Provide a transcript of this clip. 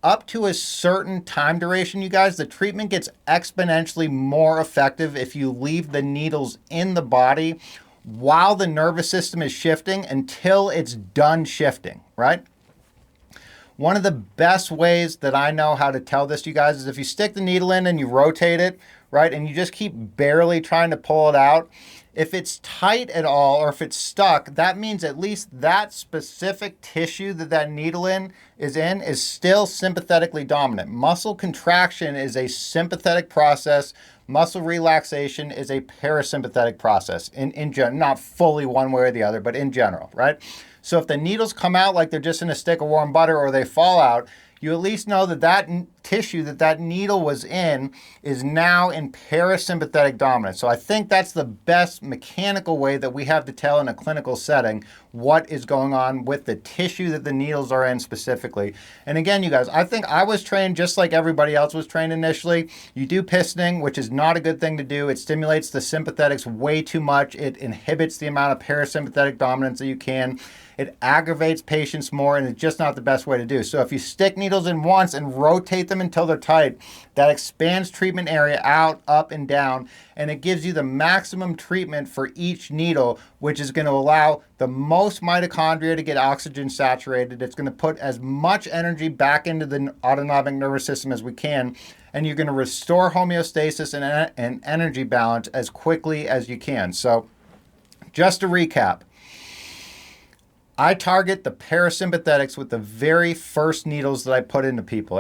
up to a certain time duration, you guys, the treatment gets exponentially more effective if you leave the needles in the body while the nervous system is shifting until it's done shifting, right? One of the best ways that I know how to tell this to you guys is if you stick the needle in and you rotate it, right, and you just keep barely trying to pull it out, if it's tight at all or if it's stuck, that means at least that specific tissue that that needle is still sympathetically dominant. Muscle contraction is a sympathetic process. Muscle relaxation is a parasympathetic process in general, not fully one way or the other, but in general, right? So if the needles come out like they're just in a stick of warm butter or they fall out, you at least know that that tissue that that needle was in is now in parasympathetic dominance. So I think that's the best mechanical way that we have to tell in a clinical setting what is going on with the tissue that the needles are in specifically. And again, you guys, I think I was trained just like everybody else was trained initially. You do pistoning, which is not a good thing to do. It stimulates the sympathetics way too much. It inhibits the amount of parasympathetic dominance that you can. It aggravates patients more, and it's just not the best way to do. So if you stick needles in once and rotate them until they're tight, that expands treatment area out, up, and down, and it gives you the maximum treatment for each needle, which is going to allow the most mitochondria to get oxygen saturated. It's going to put as much energy back into the autonomic nervous system as we can, and you're going to restore homeostasis and energy balance as quickly as you can. So just to recap, I target the parasympathetics with the very first needles that I put into people.